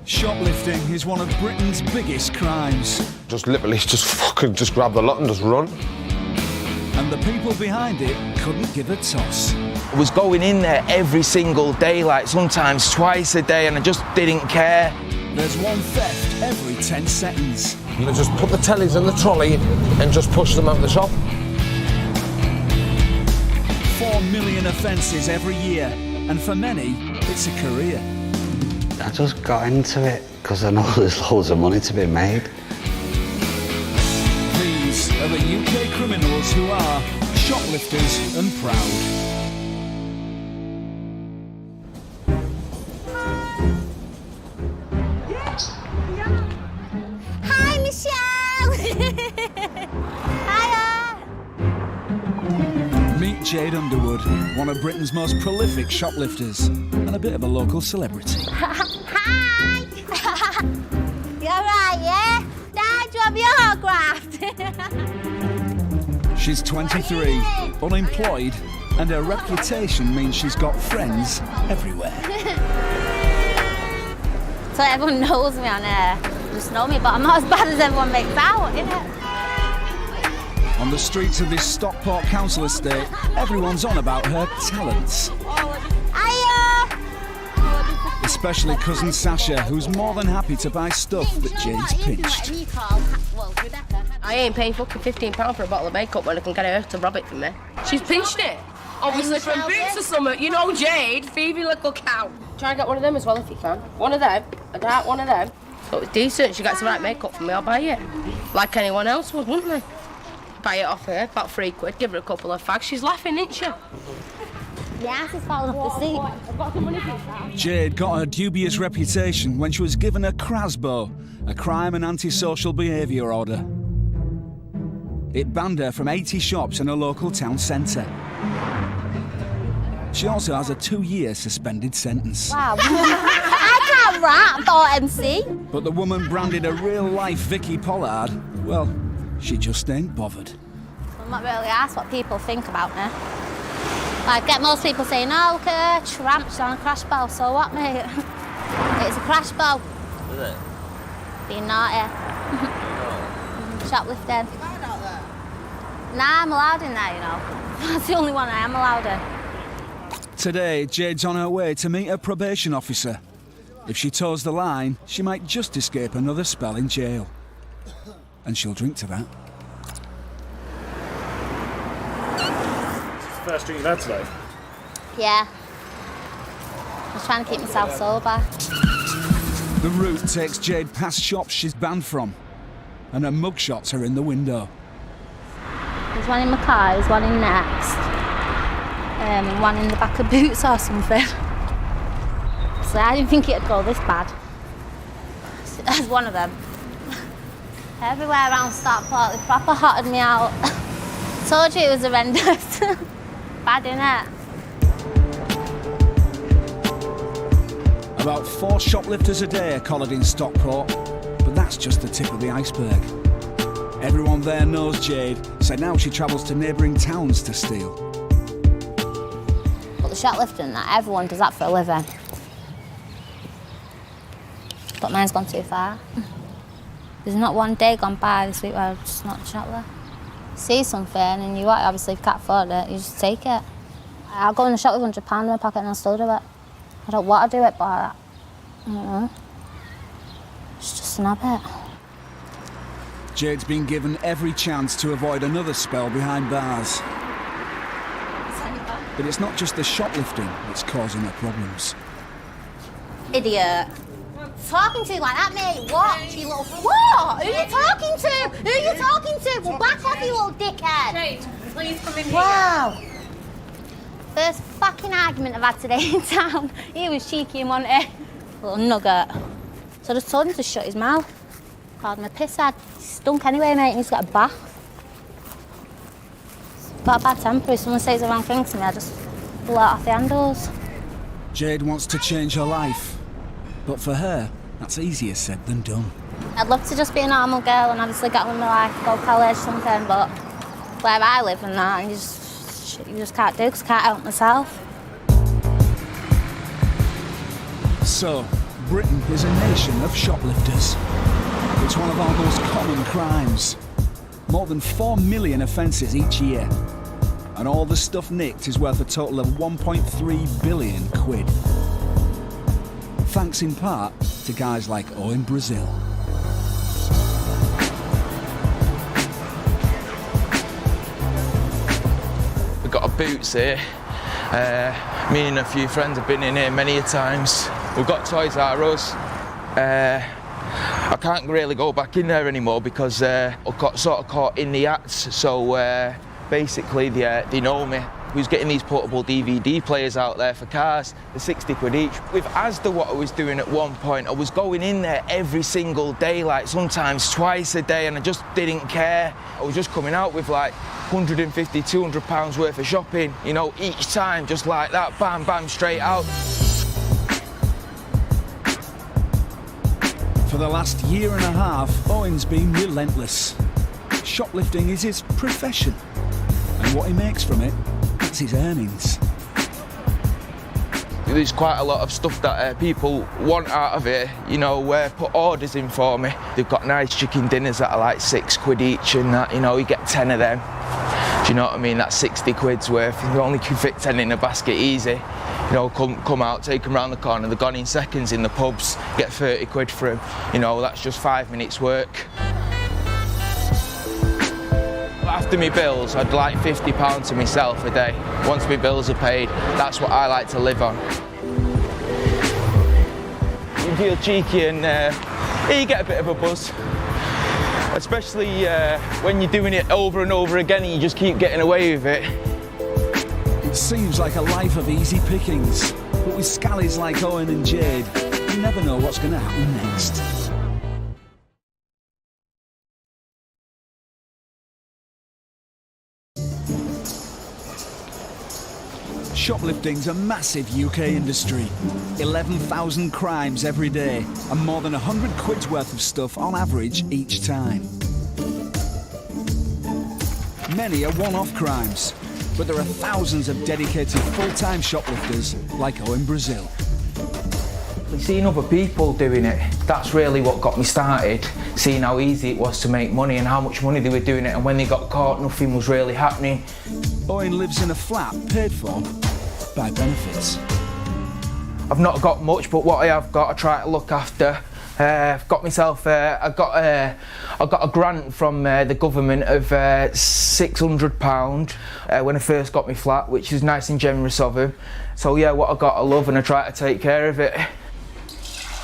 Shoplifting is one of Britain's biggest crimes. Just literally just grab the lot and just run. And the people behind it couldn't give a toss. I was going in there every single day, like sometimes twice a day, and I just didn't care. There's one theft every 10 seconds. You know, just put the tellies in the trolley and just push them out of the shop. 4 million offences every year, and for many, it's a career. I just got into it because I know there's loads of money to be made. These are the UK criminals who are shoplifters and proud. Hi, Michelle! Hiya! Meet Jade Underwood, one of Britain's most prolific shoplifters and a bit of a local celebrity. Hi! You alright, yeah? Dad, do you have your autograph? She's 23, unemployed, and her reputation means she's got friends everywhere. So everyone knows me on just know me, but I'm not as bad as everyone makes out, innit? On the streets of this Stockport council estate, everyone's on about her talents. Hiya! Especially cousin Sasha, who's more than happy to buy stuff that Jade's pinched. I ain't paying fucking £15 for a bottle of makeup when I can get her to rob it from me. She's pinched it. Obviously from Boots or something. You know Jade, Phoebe little cow. Try and get one of them as well if you can. One of them, a dark one of them. So it's decent, she gets the right makeup from me, I'll buy it. Like anyone else would, wouldn't they? Buy it off her, about £3, give her a couple of fags. She's laughing, isn't she? The ass is falling off the seat. I've got some money for that. Jade got her dubious reputation when she was given a CRASBO, a crime and antisocial behaviour order. It banned her from 80 shops in a local town centre. She also has a 2-year suspended sentence. Wow. I can't rap or MC. But the woman branded a real-life Vicky Pollard, well, she just ain't bothered. I'm not really asked what people think about me. I get most people saying, oh, look at her, tramp, she's on a crash bow. So what, mate? It's a crash bow. Is it? Being naughty. Shoplifting. Nah, I'm allowed in there, you know. That's the only one I am allowed in. Today, Jade's on her way to meet her probation officer. If she toes the line, she might just escape another spell in jail. And she'll drink to that. First drink you've had today? Yeah. I was trying to keep myself sober. The route takes Jade past shops she's banned from. And her mugshots are in the window. There's one in my car, there's one in next. And one in the back of Boots or something. So I didn't think it'd go this bad. So there's one of them. Everywhere around Stockport, they proper hotted me out. Told you it was horrendous. Bad, innit? About 4 shoplifters a day are collared in Stockport, but that's just the tip of the iceberg. Everyone there knows Jade, so now she travels to neighbouring towns to steal. But the shoplifting, that everyone does that for a living. But mine's gone too far. There's not one day gone by this week where I've just not shot there. See something and you obviously can't afford it, you just take it. I'll go in the shop with £100 in my pocket and I'll still do it. I don't want to do it, but I don't know. It's just an habit. Jade's been given every chance to avoid another spell behind bars. But it's not just the shoplifting that's causing her problems. Idiot. Talking to you like that, mate. What? You little... What? Who are you talking to? Who are you talking to? Well, back off, you little dickhead. Jade, please come in here. Wow. First fucking argument I've had today in town. He was cheeky and wanted little nugget. So I just told him to shut his mouth. Called him a pisshead. He stunk anyway, mate, and he's got a bath. Got a bad temper. If someone says the wrong thing to me, I just pull out off the handles. Jade wants to change her life. But for her, that's easier said than done. I'd love to just be a normal girl and obviously get on with my life, go to college, something, but where I live and that, and you just can't do because I can't help myself. So, Britain is a nation of shoplifters. It's one of our most common crimes. More than 4 million offences each year. And all the stuff nicked is worth a total of 1.3 billion quid. Thanks in part to guys like in Brazil. We've got our boots here. Me and a few friends have been in here many a times. We've got Toys R Us. I can't really go back in there anymore because I got sort of caught in the act. So basically they know me. We was getting these portable DVD players out there for cars. They're 60 quid each. With Asda, what I was doing at one point, I was going in there every single day, like sometimes twice a day, and I just didn't care. I was just coming out with like 150, 200 pounds worth of shopping, you know, each time, just like that, bam, bam, straight out. For the last year and a half, Owen's been relentless. Shoplifting is his profession, and what he makes from it, that's his earnings. There's quite a lot of stuff that people want out of it, you know, put orders in for me. They've got nice chicken dinners that are like 6 quid each and that, you know, you get 10 of them. Do you know what I mean? That's 60 quid's worth. You only can fit 10 in a basket easy. You know, come out, take them round the corner, they're gone in seconds in the pubs, get 30 quid for them. You know, that's just 5 minutes work. After my bills, I'd like £50 to myself a day. Once my bills are paid, that's what I like to live on. You feel cheeky and you get a bit of a buzz. Especially when you're doing it over and over again and you just keep getting away with it. It seems like a life of easy pickings, but with scallies like Owen and Jade, you never know what's going to happen next. Shoplifting's a massive UK industry. 11,000 crimes every day, and more than 100 quid's worth of stuff on average each time. Many are one-off crimes, but there are thousands of dedicated full-time shoplifters like in Brazil. Seeing other people doing it, that's really what got me started. Seeing how easy it was to make money and how much money they were doing it, and when they got caught, nothing was really happening. Owen lives in a flat paid for by benefits. I've not got much, but what I have got, I try to look after. I've got myself, I got a grant from the government of £600 when I first got my flat, which is nice and generous of him. So yeah, what I got I love and I try to take care of it.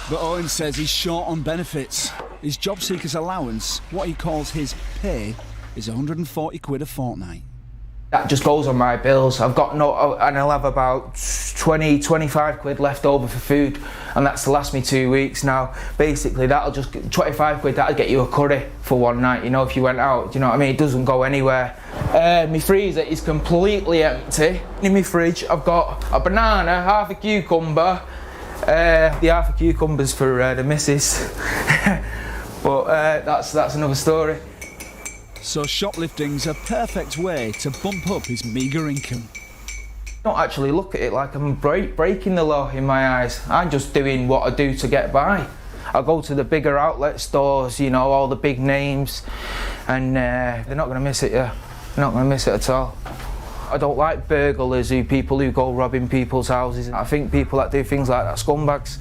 But Owen says he's short on benefits. His job seeker's allowance, what he calls his pay, is 140 quid a fortnight. That just goes on my bills. I've got and I'll have about 20, 25 quid left over for food, and that's to last me 2 weeks now. Basically, that'll just, 25 quid, that'll get you a curry for one night, you know, if you went out, do you know what I mean? It doesn't go anywhere. My freezer is completely empty. In my fridge, I've got a banana, half a cucumber, the half a cucumber's for the missus, but that's another story. So shoplifting's a perfect way to bump up his meagre income. Don't actually look at it like I'm breaking the law in my eyes. I'm just doing what I do to get by. I go to the bigger outlet stores, you know, all the big names, and they're not going to miss it, yeah. They're not going to miss it at all. I don't like burglars, people who go robbing people's houses. I think people that do things like that are scumbags.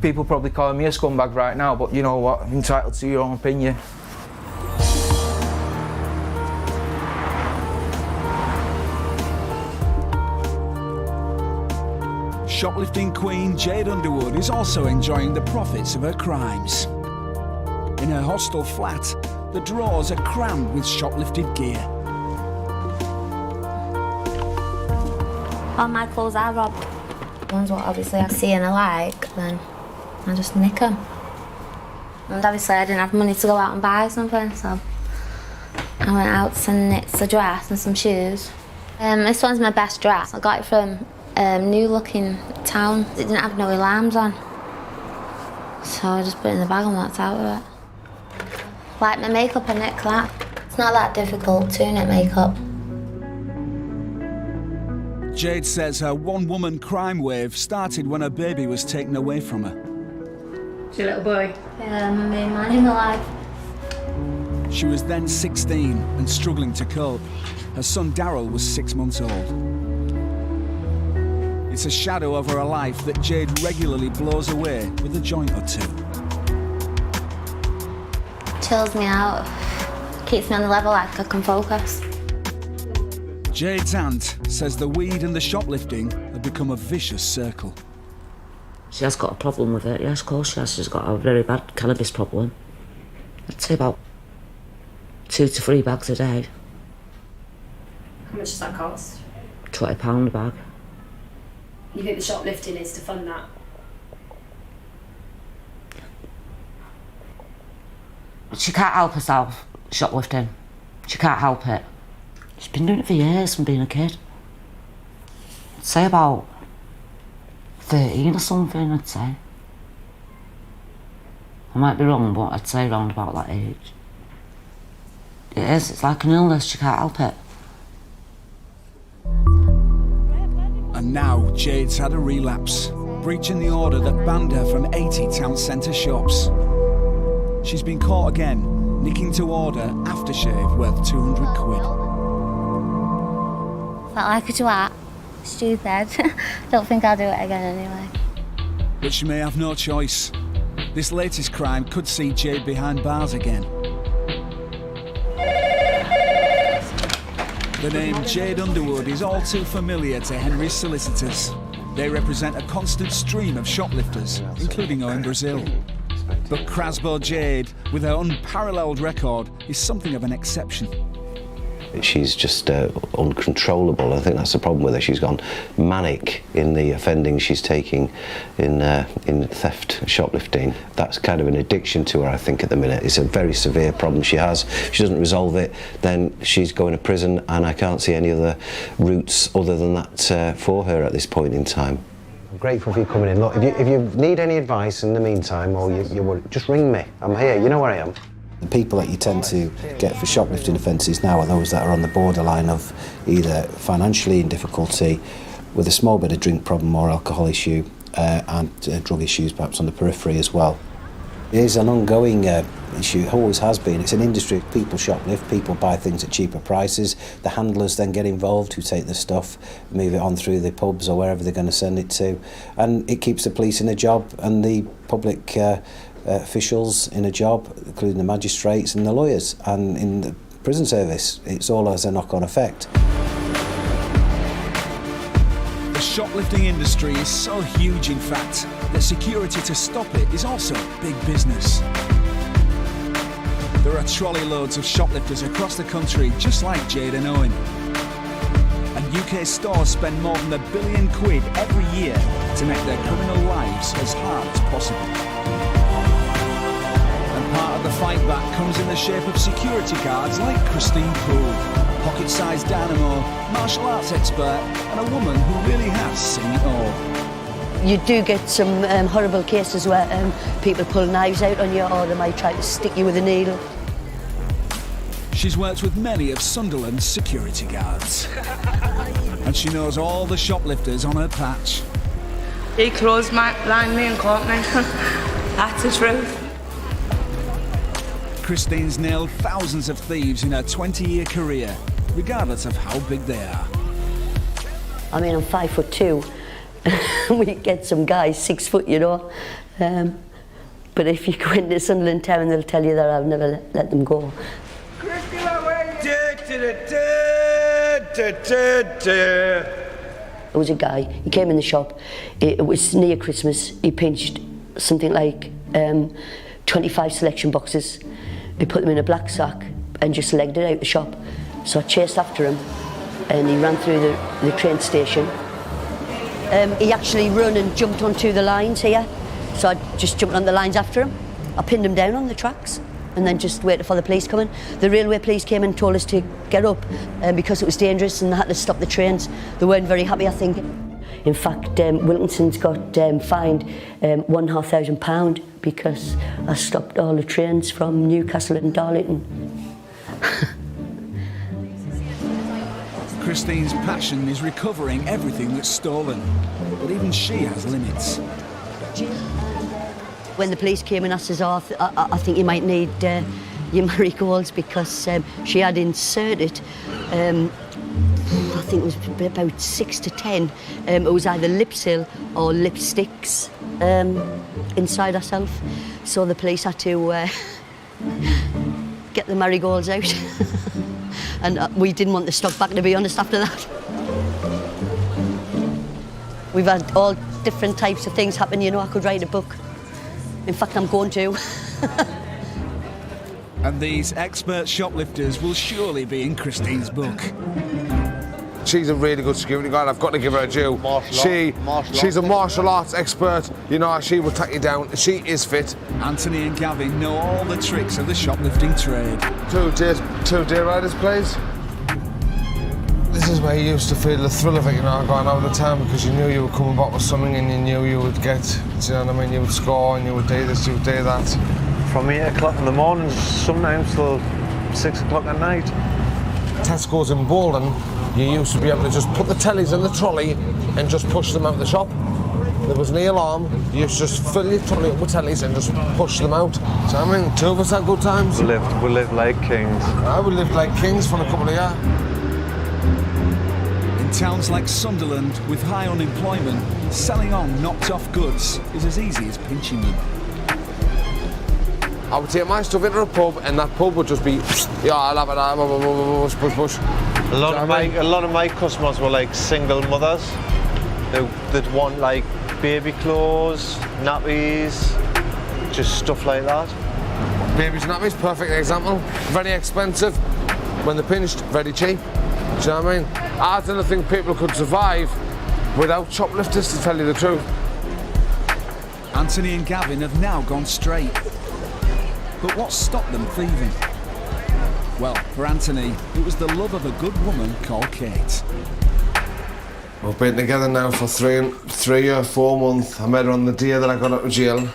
People probably call me a scumbag right now, but you know what, I'm entitled to your own opinion. Shoplifting queen Jade Underwood is also enjoying the profits of her crimes. In her hostel flat, the drawers are crammed with shoplifted gear. All my clothes are robbed. Ones what obviously I see and I like, then I just nick them. And obviously I didn't have money to go out and buy something, so I went out and nicked a dress and some shoes. This one's my best dress. I got it from new looking town. It didn't have no alarms on, so I just put it in the bag and walked out with it. Like my makeup, I nick that. It's not that difficult to knit makeup. Jade says her one-woman crime wave started when her baby was taken away from her. It's your little boy. Yeah, my main man in my life. She was then 16 and struggling to cope. Her son Daryl was 6 months old. It's a shadow over her life that Jade regularly blows away with a joint or two. Chills me out, keeps me on the level like I can focus. Jade's aunt says the weed and the shoplifting have become a vicious circle. She has got a problem with it, yes, of course she has. She's got a very bad cannabis problem. I'd say about 2 to 3 bags a day. How much does that cost? £20 a bag. You think the shoplifting is to fund that? She can't help herself, shoplifting. She can't help it. She's been doing it for years from being a kid. I'd say about 13 or something, I'd say. I might be wrong, but I'd say around about that age. It is, it's like an illness, she can't help it. And now Jade's had a relapse, breaching the order that banned her from 80 town centre shops. She's been caught again, nicking to order aftershave worth 200 quid. Felt like a twat. Stupid. Don't think I'll do it again anyway. But she may have no choice. This latest crime could see Jade behind bars again. The name Jade Underwood is all too familiar to Henry's solicitors. They represent a constant stream of shoplifters, including her in Brazil. But Crasbo Jade, with her unparalleled record, is something of an exception. She's just uncontrollable. I think that's the problem with her. She's gone manic in the offending she's taking in theft, shoplifting. That's kind of an addiction to her, I think, at the minute. It's a very severe problem she has. If she doesn't resolve it, then she's going to prison, and I can't see any other routes other than that for her at this point in time. I'm grateful for you coming in. Look, if you need any advice in the meantime, or you just ring me. I'm here. You know where I am. The people that you tend to get for shoplifting offences now are those that are on the borderline of either financially in difficulty, with a small bit of drink problem or alcohol issue, and drug issues perhaps on the periphery as well. It is an ongoing issue, it always has been. It's an industry. People shoplift, people buy things at cheaper prices, the handlers then get involved who take the stuff, move it on through the pubs or wherever they're going to send it to, and it keeps the police in a job and the public officials in a job, including the magistrates and the lawyers, and in the prison service it's all has a knock-on effect. The shoplifting industry is so huge, in fact, that security to stop it is also big business. There are trolley loads of shoplifters across the country just like Jade and Owen. And UK stores spend more than £1 billion every year to make their criminal lives as hard as possible. Part of the fight back comes in the shape of security guards like Christine Poole, pocket-sized dynamo, martial arts expert, and a woman who really has seen it all. You do get some horrible cases where people pull knives out on you, or they might try to stick you with a needle. She's worked with many of Sunderland's security guards. And she knows all the shoplifters on her patch. He closed blind me and caught me. That's the truth. Christine's nailed thousands of thieves in her 20-year career, regardless of how big they are. I mean, I'm 5'2". We get some guys 6 foot, you know. But if you go into Sunderland town, they'll tell you that I've never let them go. There was a guy, he came in the shop, it was near Christmas, he pinched something like 25 selection boxes. He put them in a black sack and just legged it out the shop. So I chased after him and he ran through the train station. He actually ran and jumped onto the lines here. So I just jumped on the lines after him. I pinned him down on the tracks and then just waited for the police coming. The railway police came and told us to get up because it was dangerous and they had to stop the trains. They weren't very happy, I think. In fact, Wilkinson's got fined £1,500 because I stopped all the trains from Newcastle and Darlington. Christine's passion is recovering everything that's stolen. But even she has limits. When the police came and asked us, oh, I think you might need your marigolds, because she had inserted, I think it was about 6 to 10. It was either lipsil or lipsticks inside herself. So the police had to get the marigolds out. And we didn't want the stock back, to be honest, after that. We've had all different types of things happen. You know, I could write a book. In fact, I'm going to. And these expert shoplifters will surely be in Christine's book. She's a really good security guard. I've got to give her a due. She's a martial arts expert. You know, she will take you down. She is fit. Anthony and Gavin know all the tricks of the shoplifting trade. Two deer riders, please. This is where you used to feel the thrill of it, you know, going out of the town, because you knew you were coming back with something and you knew you would get, do you know what I mean? You would score and you would do this, you would do that. From 8 o'clock in the morning, sometimes till 6 o'clock at night. Tesco's in Bolton, you used to be able to just put the tellies in the trolley and just push them out of the shop. There was no alarm, you used to just fill your trolley up with tellies and just push them out. So I mean, two of us had good times. We lived like kings. We lived like kings for a couple of years. In towns like Sunderland, with high unemployment, selling on knocked-off goods is as easy as pinching them. I would take my stuff into a pub, and that pub would just be, yeah, I'll have it, push. A lot of my customers were like single mothers that want like baby clothes, nappies, just stuff like that. Baby's nappies, perfect example. Very expensive. When they're pinched, very cheap. Do you know what I mean? I don't think people could survive without shoplifters, to tell you the truth. Anthony and Gavin have now gone straight. But what stopped them thieving? Well, for Anthony, it was the love of a good woman called Kate. We've been together now for 3 or 4 months. I met her on the day that I got out of jail,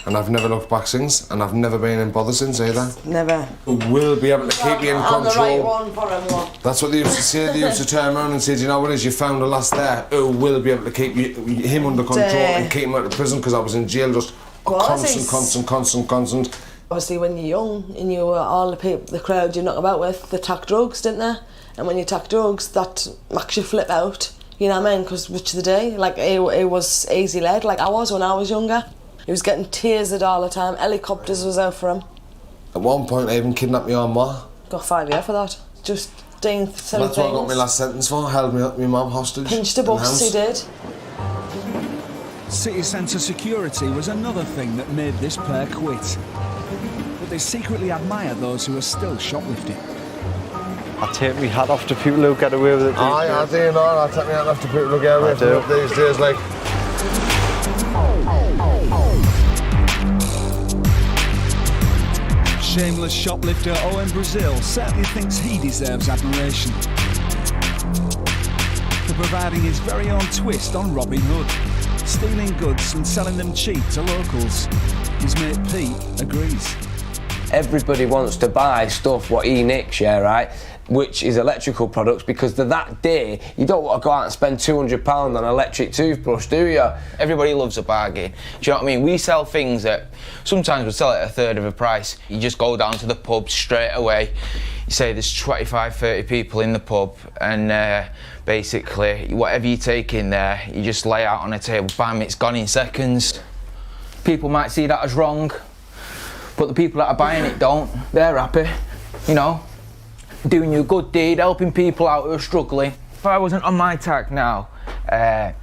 and I've never looked back since, and I've never been in bother since either. Never. We'll be able to keep you in control. I'm the right one for him, what? That's what they used to say. They used to turn around and say, do you know what it is, you found a lass there who will be able to keep him under control and keep him out of prison, because I was in jail just constant. Obviously, when you're young and you were all the people, the crowd you knock about with, they tack drugs, didn't they? And when you tack drugs, that makes you flip out. You know what I mean? Because which the day, like it was easy led, like I was when I was younger. He was getting tasered all the time. Helicopters was out for him. At one point, I even kidnapped my own ma. Got 5 years for that. Just doing silly That's what I got my last sentence for. Held my mum hostage. Pinched a bus, he did. City centre security was another thing that made this pair quit. But they secretly admire those who are still shoplifting. I take my hat off to people who get away with it. I do, you know. I take my hat off to people who get away with it these days, like. Shameless shoplifter Owen Brazil certainly thinks he deserves admiration for providing his very own twist on Robin Hood, stealing goods and selling them cheap to locals. His mate Pete agrees. Everybody wants to buy stuff what he nicks, yeah, right? Which is electrical products, because that day you don't want to go out and spend £200 on an electric toothbrush, do you? Everybody loves a bargain. Do you know what I mean? We sell things that sometimes we sell at a third of the price. You just go down to the pub straight away. You say there's 25, 30 people in the pub, and basically whatever you take in there, you just lay out on a table, bam, it's gone in seconds. People might see that as wrong, but the people that are buying it don't. They're happy, you know. Doing you a good deed, helping people out who are struggling. If I wasn't on my tack now, I'd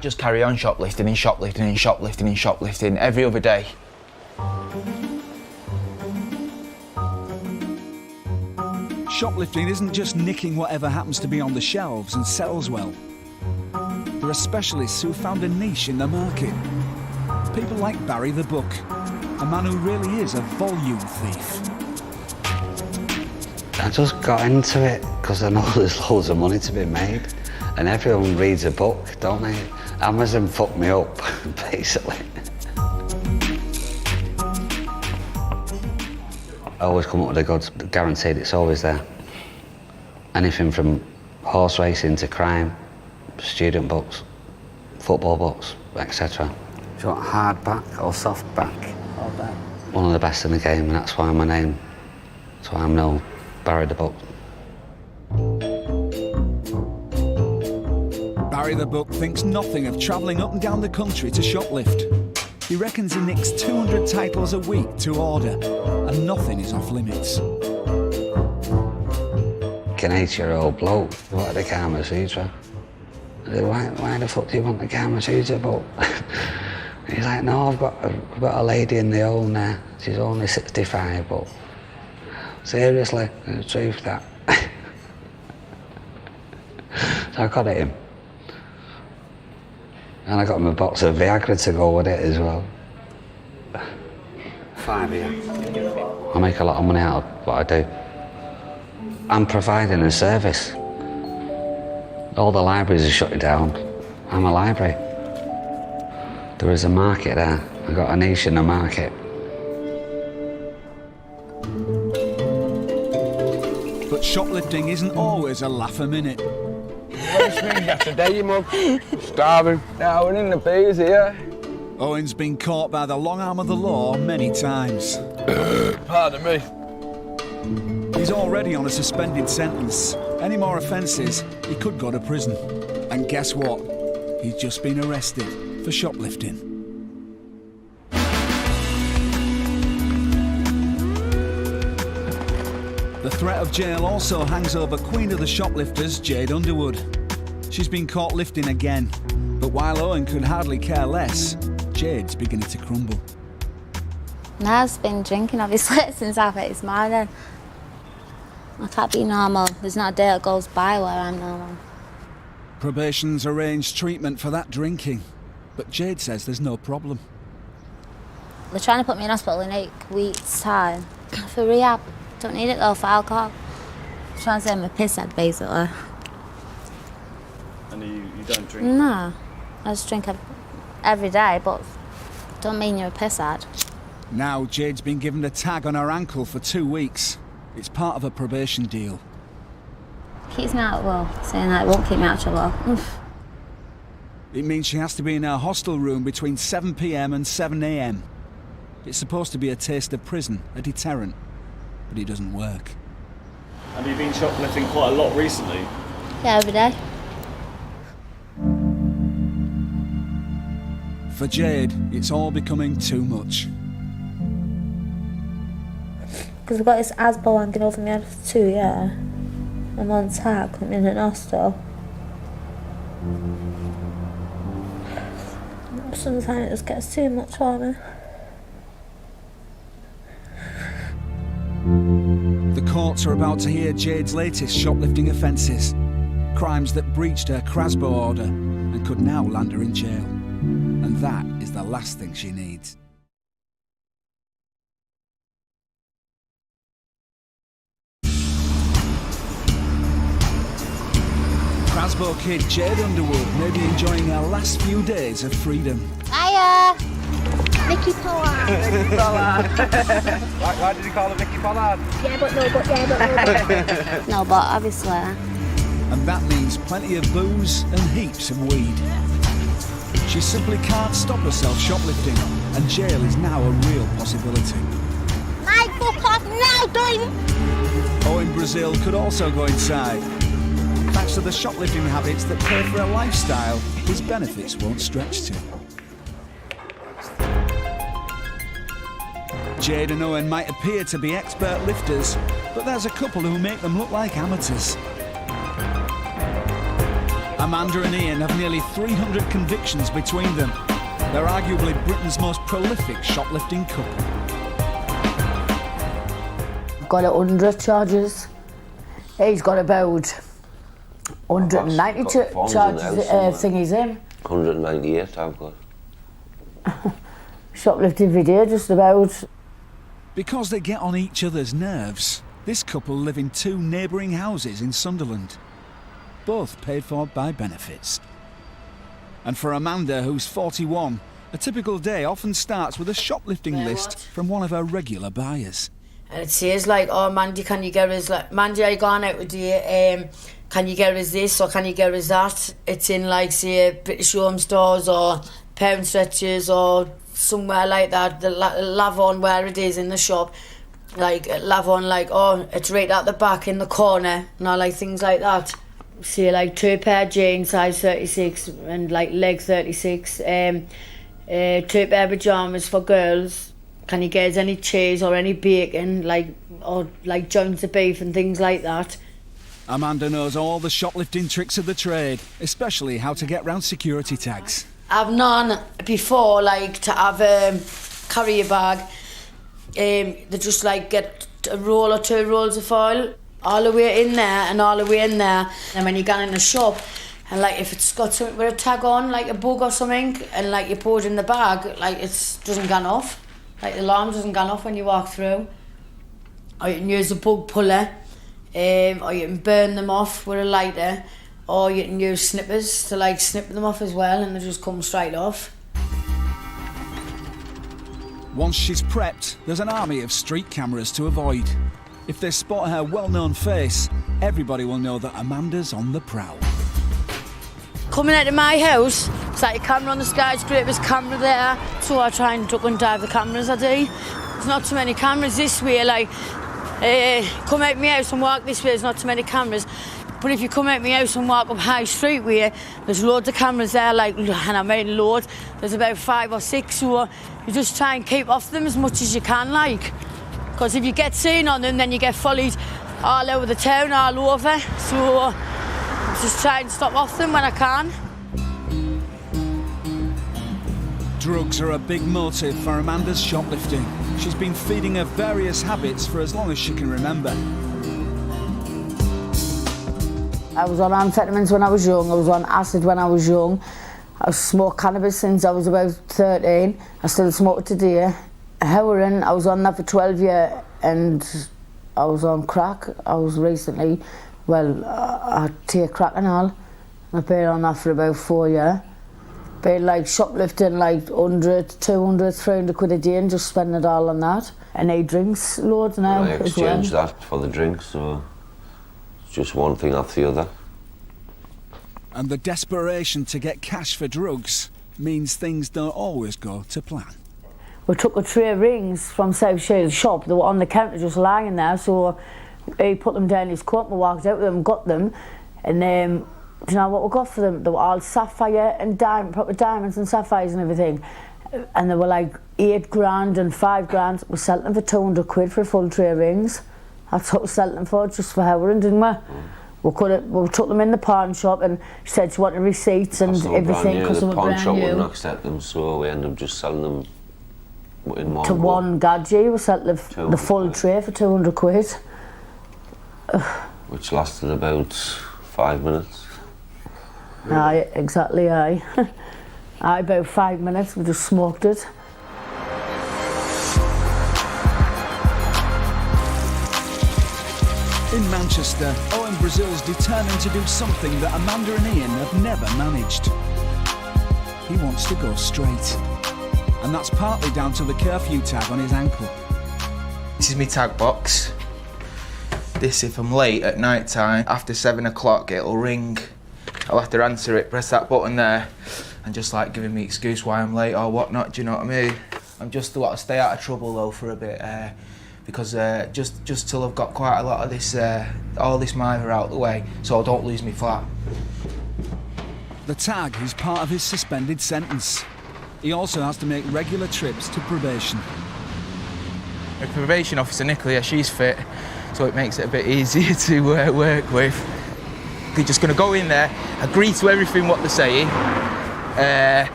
just carry on shoplifting every other day. Shoplifting isn't just nicking whatever happens to be on the shelves and sells well. There are specialists who found a niche in the market. People like Barry the Book, a man who really is a volume thief. I just got into it because I know there's loads of money to be made, and everyone reads a book, don't they? Amazon fucked me up, basically. I always come up with the goods, guaranteed it's always there. Anything from horse racing to crime, student books, football books, etc. Do you want hardback or softback? Hardback. One of the best in the game, and that's why my name, that's why I'm known, Barry the Book. Barry the Book thinks nothing of travelling up and down the country to shoplift. He reckons he nicks 200 titles a week to order, and nothing is off limits. An 8-year-old bloke wanted a Kama Sutra. I said, why the fuck do you want the Kama Sutra book? He's like, no, I've got a lady in the home there. She's only 65, but seriously, the truth that. So I got it him. And I got him a box of Viagra to go with it as well. 5 years. I make a lot of money out of what I do. I'm providing a service. All the libraries are shutting down. I'm a library. There is a market there. I've got a niche in the market. But shoplifting isn't always a laugh a minute. What is me yesterday, you mug? Starving. Now we're in the bees here. Owen's been caught by the long arm of the law many times. Pardon me. He's already on a suspended sentence. Any more offences, he could go to prison. And guess what? He's just been arrested for shoplifting. The threat of jail also hangs over Queen of the Shoplifters, Jade Underwood. She's been caught lifting again, but while Owen could hardly care less, Jade's beginning to crumble. I've been drinking, obviously, since half 8 this morning. I can't be normal. There's not a day that goes by where I'm normal. Probation's arranged treatment for that drinking, but Jade says there's no problem. They're trying to put me in hospital in 8 weeks' time for rehab. Don't need it though for alcohol. I'm trying to say I'm a pisshead, basically. And you don't drink? No, I just drink every day, but don't mean you're a pisshead. Now Jade's been given a tag on her ankle for 2 weeks. It's part of a probation deal. Keeps me out of trouble, saying that it won't keep me out of trouble. Oof. It means she has to be in her hostel room between 7 p.m. and 7 a.m. It's supposed to be a taste of prison, a deterrent, but it doesn't work. Have you been shoplifting quite a lot recently? Yeah, every day. For Jade, it's all becoming too much. Because I've got this asthma hanging over my head for 2 years. I'm on tag, I'm in an hostel. Sometimes it just gets too much for me. The courts are about to hear Jade's latest shoplifting offences. Crimes that breached her Crasbo order and could now land her in jail. And that is the last thing she needs. Crasbo kid Jade Underwood may be enjoying her last few days of freedom. Hiya! Vicky Pollard. Vicky Pollard. Why did you call her Vicky Pollard? Yeah, but no. No, but obviously. And that means plenty of booze and heaps of weed. She simply can't stop herself shoplifting, and jail is now a real possibility. Mike, fuck off now, don't! Owen Brazil could also go inside. Thanks to the shoplifting habits that pay for a lifestyle his benefits won't stretch to. Jade and Owen might appear to be expert lifters, but there's a couple who make them look like amateurs. Amanda and Ian have nearly 300 convictions between them. They're arguably Britain's most prolific shoplifting couple. Got 100 charges. He's got about 190 charges thingies in. 198 I've got. Shoplifting video, just about. Because they get on each other's nerves, this couple live in 2 neighbouring houses in Sunderland, both paid for by benefits. And for Amanda, who's 41, a typical day often starts with a shoplifting list from one of her regular buyers. And it says like, oh Mandy, can you get us, like, Mandy, are you going out today? Can you get us this or can you get us that? It's in like, say, British Home Stores or Pound Stretchers or somewhere like that, the Lavon, where it is in the shop. Like Lavon, like, oh, it's right at the back in the corner, and I like things like that. Say like 2 pair of jeans, size 36, and like leg 36. 2 pair of pyjamas for girls. Can you get us any cheese or any bacon, like, or like joints of beef and things like that? Amanda knows all the shoplifting tricks of the trade, especially how to get round security tags. I've known before, like, to have a carrier bag. They just like get a roll or 2 rolls of foil all the way in there and all the way in there. And when you go in the shop, and like if it's got something with a tag on, like a bug or something, and like you put it in the bag, like it doesn't go off. Like the alarm doesn't go off when you walk through. Or you can use a bug puller, or you can burn them off with a lighter, or you can use snippers to like snip them off as well, and they just come straight off. Once she's prepped, there's an army of street cameras to avoid. If they spot her well-known face, everybody will know that Amanda's on the prowl. Coming out of my house, it's like a camera on the skyscrapers, camera there, so I try and duck and dive the cameras, I do. There's not too many cameras this way, like, come out of my house and walk this way, there's not too many cameras. But if you come out of my house and walk up High Street way, there's loads of cameras there, like, and I mean loads. There's about 5 or 6, so you just try and keep off them as much as you can, like. Because if you get seen on them, then you get followed all over the town, all over. So just try and stop off them when I can. Drugs are a big motive for Amanda's shoplifting. She's been feeding her various habits for as long as she can remember. I was on amphetamines when I was young, I was on acid when I was young. I smoked cannabis since I was about 13. I still smoke it today. Heroin, I was on that for 12 years, and I was on crack. I was recently, well, I take crack and all. I've been on that for about 4 years. Been like shoplifting like 100, 200, 300 quid a day and just spending it all on that. And I drinks loads now I as well. exchange that for the drinks, so it's just one thing after the other. And the desperation to get cash for drugs means things don't always go to plan. We took a tray of rings from South Shields shop. They were on the counter just lying there, so he put them down his coat and we walked out with them, got them, and do you know what we got for them? They were all sapphire and proper diamonds and sapphires and everything. And they were like 8 grand and 5 grand. We sold them for 200 quid for a full tray of rings. That's what we sold them for, just for heroin, didn't we? We took them in the pawn shop and she said she wanted receipts and everything because they were brand new. The pawn shop wouldn't accept them, so we ended up just selling them in one to go. one gadget. We sold the full tray for 200 quid. Which lasted about 5 minutes. Aye, exactly, aye. Aye, about 5 minutes, we just smoked it. In Manchester, Owen Brazil's determined to do something that Amanda and Ian have never managed. He wants to go straight. And that's partly down to the curfew tag on his ankle. This is my tag box. This, if I'm late at night time, after 7 o'clock, it'll ring. I'll have to answer it, press that button there, and just like giving me excuse why I'm late or whatnot, do you know what I mean? I'm just to stay out of trouble though for a bit, because just till I've got quite a lot of this, all this mither out the way, so I don't lose my flat. The tag is part of his suspended sentence. He also has to make regular trips to probation. The probation officer, Nicola, she's fit, so it makes it a bit easier to work with. You're just going to go in there, agree to everything what they're saying,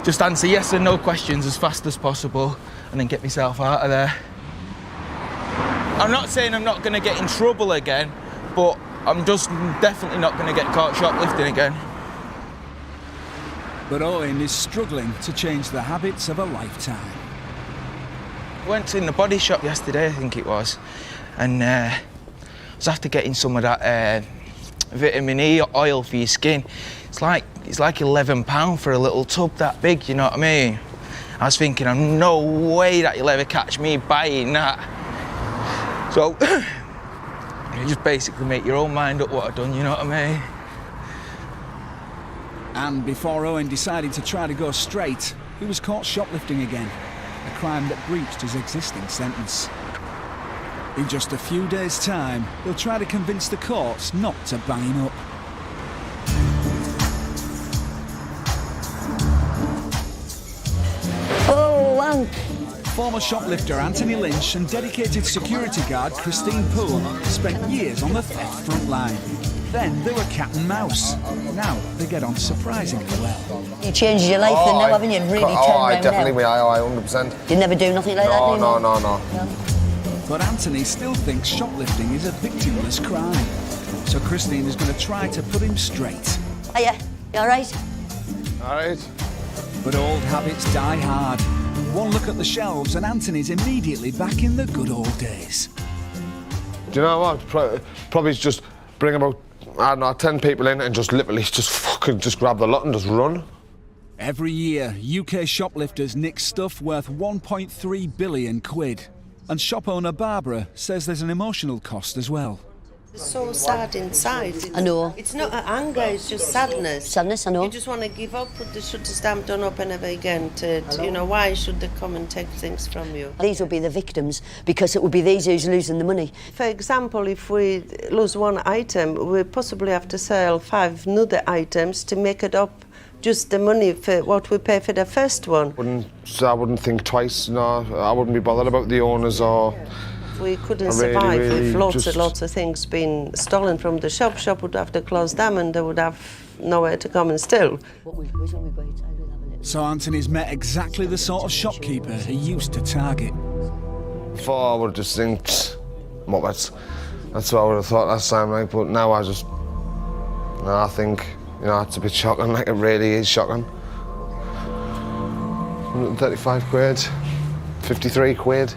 just answer yes and no questions as fast as possible, and then get myself out of there. I'm not saying I'm not going to get in trouble again, but I'm just definitely not going to get caught shoplifting again. But Owen is struggling to change the habits of a lifetime. I went in the body shop yesterday, I think it was, and I was after getting some of that vitamin E oil for your skin. It's like £11 for a little tub that big, you know what I mean? I was thinking, no way that you'll ever catch me buying that. So, you just basically make your own mind up what I've done, you know what I mean? And before Owen decided to try to go straight, he was caught shoplifting again, a crime that breached his existing sentence. In just a few days' time, he'll try to convince the courts not to bang him up. Oh, wow. Former shoplifter Anthony Lynch and dedicated security guard Christine Poole spent years on the theft front line. Then they were cat and mouse. Now they get on surprisingly well. You changed your life then now, haven't you? Really turned around definitely, now. I 100%. You never do nothing like that anymore? No. But Anthony still thinks shoplifting is a victimless crime. So Christine is going to try to put him straight. Hiya, you alright? Alright. But old habits die hard. One look at the shelves and Anthony's immediately back in the good old days. Do you know what? Probably just bring about, I don't know, 10 people in and just literally just grab the lot and just run. Every year, UK shoplifters nick stuff worth 1.3 billion quid. And shop owner Barbara says there's an emotional cost as well. It's so sad inside. I know. It's not anger, it's just sadness. Sadness, I know. You just want to give up, put the shutter stamp, don't open ever again. You know, why should they come and take things from you? These will be the victims because it will be these who's losing the money. For example, if we lose one item, we possibly have to sell 5 other items to make it up just the money for what we pay for the first one. I wouldn't think twice, no. I wouldn't be bothered about the owners or... We couldn't survive if lots of things been stolen from the shop. Shop would have to close down and they would have nowhere to come and steal. So Anthony's met exactly the sort of shopkeeper he used to target. Before I would have just think, Muppets. That's what I would have thought last time, like, but now I think, you know, it's a bit shocking, like it really is shocking. 135 quid, 53 quid.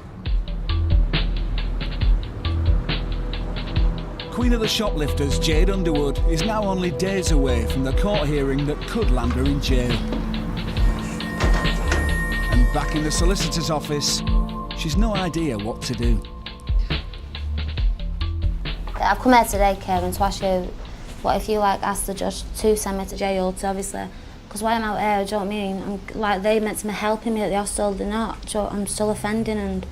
Queen of the shoplifters, Jade Underwood, is now only days away from the court hearing that could land her in jail. And back in the solicitor's office, she's no idea what to do. I've come here today, Karen, to ask you, what if you ask the judge to send me to jail, to obviously, because while I'm out here, do you know what I mean? They meant to be helping me at the hostel, they're not. I'm still offending and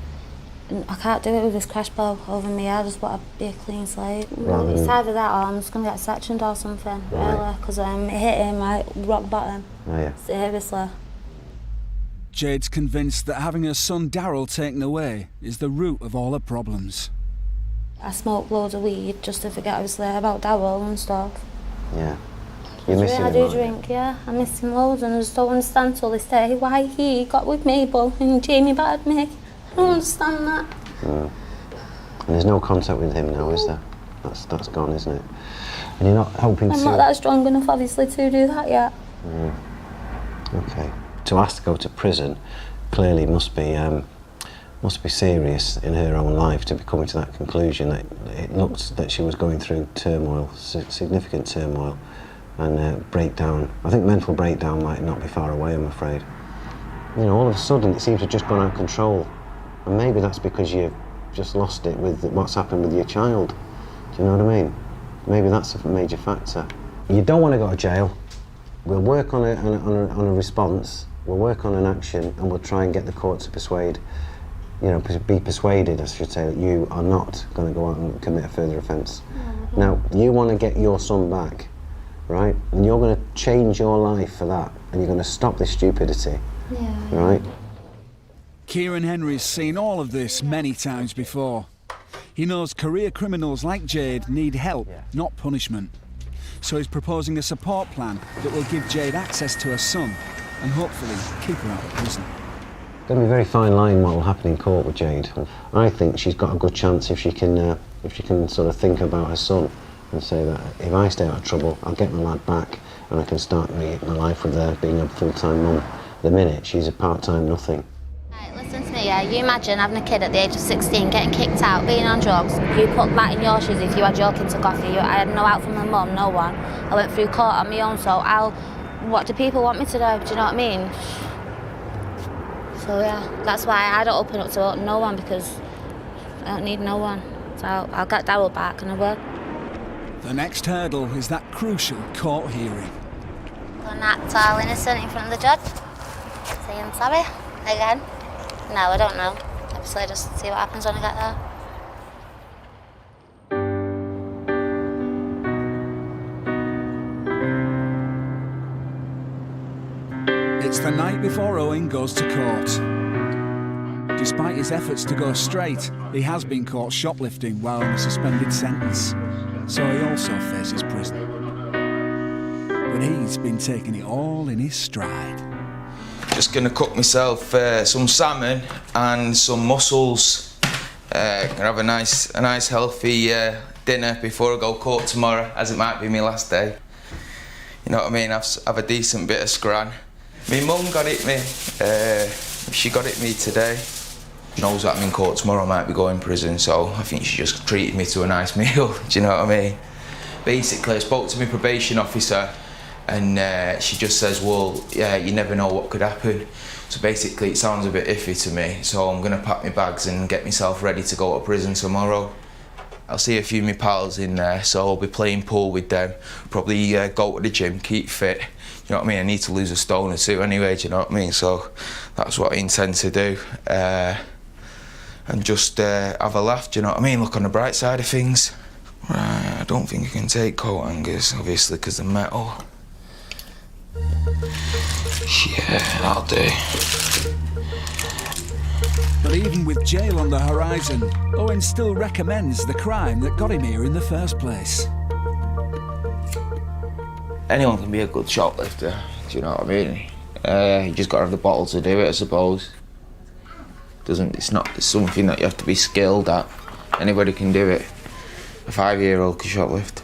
I can't do it with this crash blow over me. I just want to be a clean slate. It's either that or I'm just going to get sectioned or something, really, because it hit him rock bottom. Oh, yeah. Seriously. Jade's convinced that having her son Daryl taken away is the root of all her problems. I smoke loads of weed just to forget, obviously, about Daryl and stuff. Yeah. You miss him? I do drink, yeah. I miss him loads and I just don't understand till this day why he got with Mabel and Jamie battered me. I don't understand that. And there's no contact with him now, is there? That's gone, isn't it? And you're not hoping to... I'm not that strong enough, obviously, to do that yet. Okay. To ask to go to prison clearly must be serious in her own life to be coming to that conclusion. That it looked that she was going through turmoil, significant turmoil, and breakdown. I think mental breakdown might not be far away, I'm afraid. You know, all of a sudden it seems to have just gone out of control. And maybe that's because you've just lost it with what's happened with your child. Do you know what I mean? Maybe that's a major factor. You don't want to go to jail. We'll work on a response, we'll work on an action, and we'll try and get the court to persuade, you know, be persuaded, I should say, that you are not going to go out and commit a further offence. Now, you want to get your son back, right? And you're going to change your life for that, and you're going to stop this stupidity, right? Kieran Henry's seen all of this many times before. He knows career criminals like Jade need help, not punishment. So he's proposing a support plan that will give Jade access to her son and hopefully keep her out of prison. It's going to be a very fine line what will happen in court with Jade. I think she's got a good chance if she can sort of think about her son and say that if I stay out of trouble, I'll get my lad back and I can start my life with her being a full-time mum. The minute she's a part-time nothing. Listen to me, yeah. You imagine having a kid at the age of 16, getting kicked out, being on drugs. You put that in your shoes if you had your kid took off you. I had no help from my mum, no one. I went through court on my own, so what do people want me to do? Do you know what I mean? So yeah, that's why I don't open up to no one, because I don't need no one. I'll get Daryl back and I will. The next hurdle is that crucial court hearing. Gonna act all innocent in front of the judge. Say I'm sorry again. No, I don't know. Obviously, just see what happens when I get there. It's the night before Owen goes to court. Despite his efforts to go straight, he has been caught shoplifting while on a suspended sentence, so he also faces prison. But he's been taking it all in his stride. Just gonna cook myself some salmon and some mussels. Gonna have a nice healthy dinner before I go court tomorrow, as it might be my last day. You know what I mean? Have a decent bit of scran. My mum got it me. She got it me today. She knows that I'm in court tomorrow, I might be going to prison, so I think she just treated me to a nice meal. Do you know what I mean? Basically, I spoke to my probation officer, and she just says, well, yeah, you never know what could happen. So basically, it sounds a bit iffy to me, so I'm gonna pack my bags and get myself ready to go to prison tomorrow. I'll see a few of my pals in there, so I'll be playing pool with them, probably go to the gym, keep fit. You know what I mean? I need to lose a stone or two anyway, do you know what I mean? So that's what I intend to do. And just have a laugh, do you know what I mean? Look on the bright side of things. Right, I don't think I can take coat hangers, obviously, because they're metal. Yeah, that'll do. But even with jail on the horizon, Owen still recommends the crime that got him here in the first place. Anyone can be a good shoplifter, do you know what I mean? You just got to have the bottle to do it, I suppose. It's not something that you have to be skilled at. Anybody can do it. A 5-year-old can shoplift.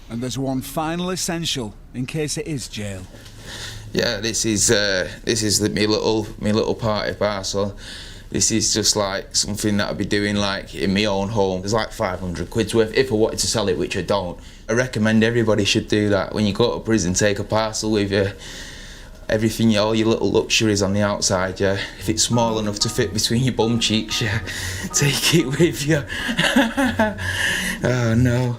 And there's one final essential in case it is jail. Yeah, this is me little party parcel. This is just like something that I'd be doing like in my own home. There's like 500 quid's worth if I wanted to sell it, which I don't. I recommend everybody should do that. When you go to prison, take a parcel with you. Everything, all your little luxuries on the outside, yeah. If it's small enough to fit between your bum cheeks, yeah, take it with you. Oh no.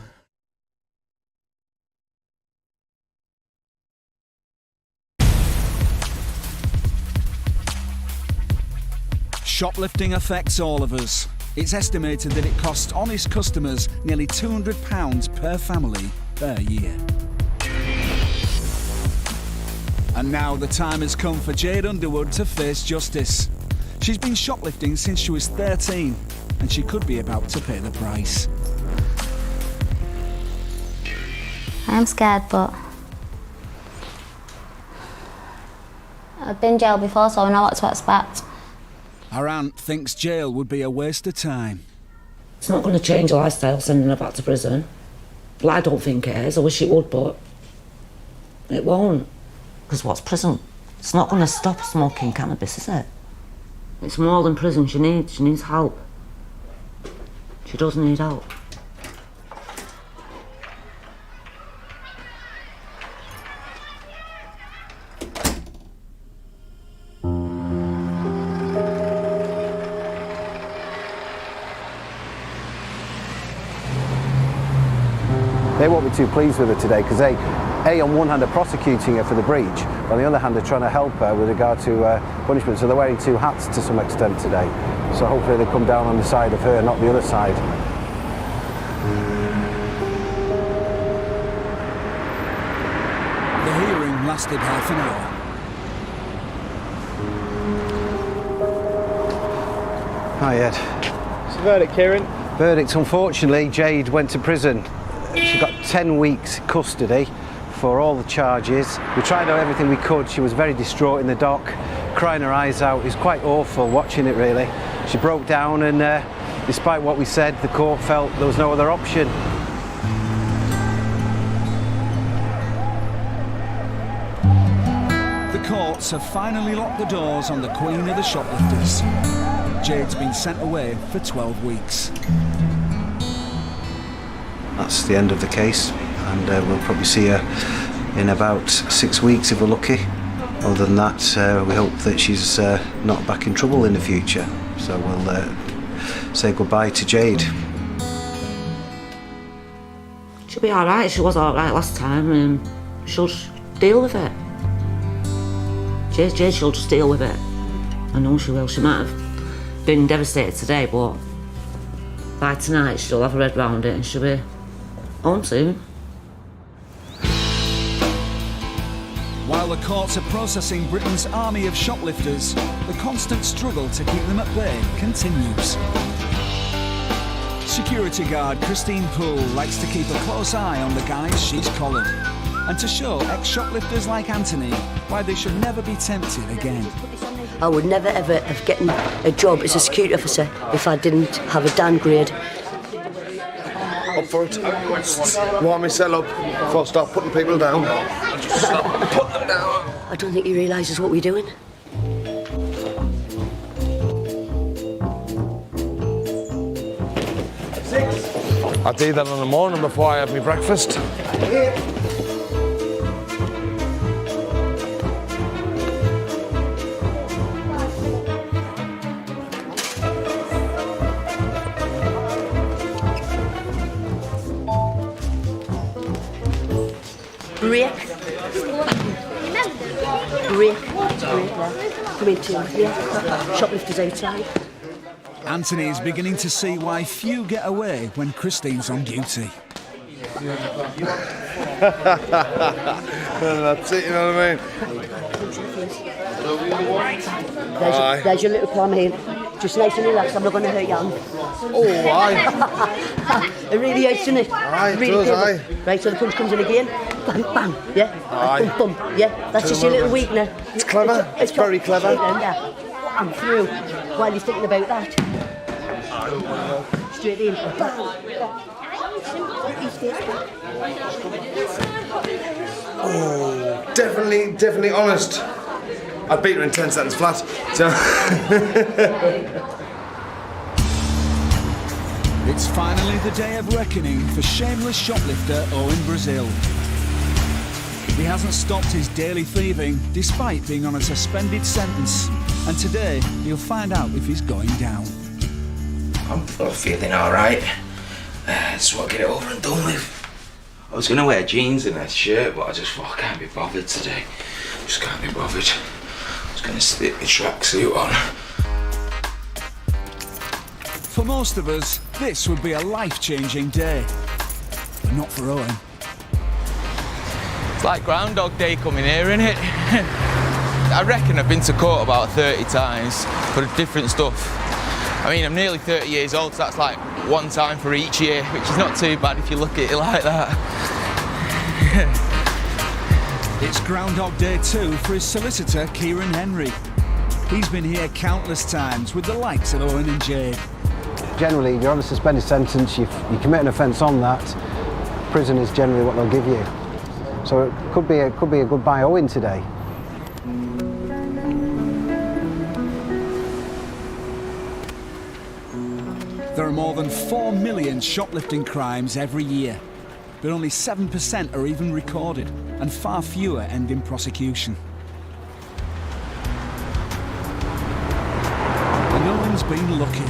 Shoplifting affects all of us. It's estimated that it costs honest customers nearly £200 per family per year. And now the time has come for Jade Underwood to face justice. She's been shoplifting since she was 13, and she could be about to pay the price. I'm scared, but I've been in jail before, so I know what to expect. Her aunt thinks jail would be a waste of time. It's not going to change her lifestyle sending her back to prison. Well, I don't think it is. I wish it would, but it won't. Because what's prison? It's not going to stop smoking cannabis, is it? It's more than prison she needs. She needs help. She does need help. They won't be too pleased with her today because A, on one hand are prosecuting her for the breach, on the other hand are trying to help her with regard to punishment, so they're wearing two hats to some extent today. So hopefully they come down on the side of her, not the other side. The hearing lasted half an hour. Hi Ed. What's the verdict, Kieran? Verdict, unfortunately, Jade went to prison. She got 10 weeks custody for all the charges. We tried out everything we could. She was very distraught in the dock, crying her eyes out. It was quite awful watching it, really. She broke down and despite what we said, the court felt there was no other option. The courts have finally locked the doors on the Queen of the Shoplifters. Jade's been sent away for 12 weeks. That's the end of the case, and we'll probably see her in about 6 weeks if we're lucky. Other than that, we hope that she's not back in trouble in the future. So we'll say goodbye to Jade. She'll be alright, she was alright last time, and she'll just deal with it. Jade, she'll just deal with it. I know she will. She might have been devastated today, but by tonight she'll have her head round it and she'll be home soon. While the courts are processing Britain's army of shoplifters, the constant struggle to keep them at bay continues. Security guard Christine Poole likes to keep a close eye on the guys she's collared, and to show ex-shoplifters like Anthony why they should never be tempted again. I would never ever have gotten a job as a security officer if I didn't have a downgrade. Up for it. Warm myself up before I start putting people down. Just stop putting them down. I don't think he realises what we're doing. I do that in the morning before I have my breakfast. Break. Break. Come in, Tim. Yeah. Shoplifters outside. Anthony is beginning to see why few get away when Christine's on duty. That's it, you know what I mean? There's your little plum here. Just nice and relaxed, I'm not going to hurt you. Oh, aye. It really hurts, doesn't it? Aye, it really does, aye. Right, so the punch comes in again. Bang, bang, yeah? Aye. Bump, bump, yeah? That's just your little weakness. It's clever, it's very clever. I'm through. While you're thinking about that. Straight in. Oh, definitely honest. I beat her in 10 seconds flat. So It's finally the day of reckoning for shameless shoplifter Owen Brazil. He hasn't stopped his daily thieving despite being on a suspended sentence, and today he'll find out if he's going down. I'm feeling alright. Just want to get it over and done with. I was going to wear jeans and a shirt, but I just thought I can't be bothered today. Just can't be bothered. I was going to stick the tracksuit on. For most of us, this would be a life-changing day, but not for Owen. It's like Groundhog Day coming here, isn't it? I reckon I've been to court about 30 times for different stuff. I mean, I'm nearly 30 years old, so that's like one time for each year, which is not too bad if you look at it like that. It's Groundhog Day 2 for his solicitor, Kieran Henry. He's been here countless times with the likes of Owen and Jade. Generally, you're on a suspended sentence, you commit an offence on that, prison is generally what they'll give you. So it could be a goodbye Owen today. There are more than 4 million shoplifting crimes every year, but only 7% are even recorded, and far fewer end in prosecution. And Owen's been lucky.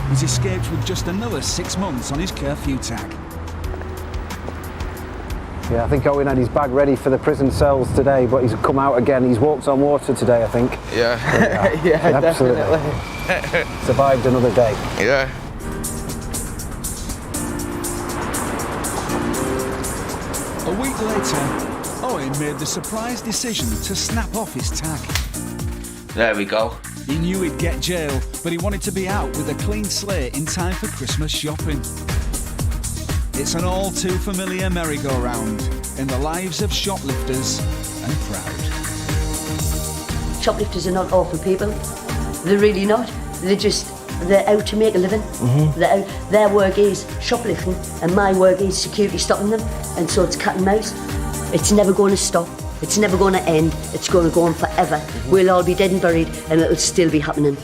He's escaped with just another 6 months on his curfew tag. Yeah, I think Owen had his bag ready for the prison cells today, but he's come out again. He's walked on water today, I think. Yeah. Yeah, absolutely. Definitely. Survived another day. Yeah. A week later, Owen made the surprise decision to snap off his tag. There we go. He knew he'd get jail, but he wanted to be out with a clean slate in time for Christmas shopping. It's an all too familiar merry-go-round in the lives of shoplifters and proud. Shoplifters are not awful people. They're really not. They're out to make a living. Mm-hmm. Their work is shoplifting, and my work is security stopping them, and so it's cat and mouse. It's never going to stop. It's never going to end. It's going to go on forever. We'll all be dead and buried, and it'll still be happening.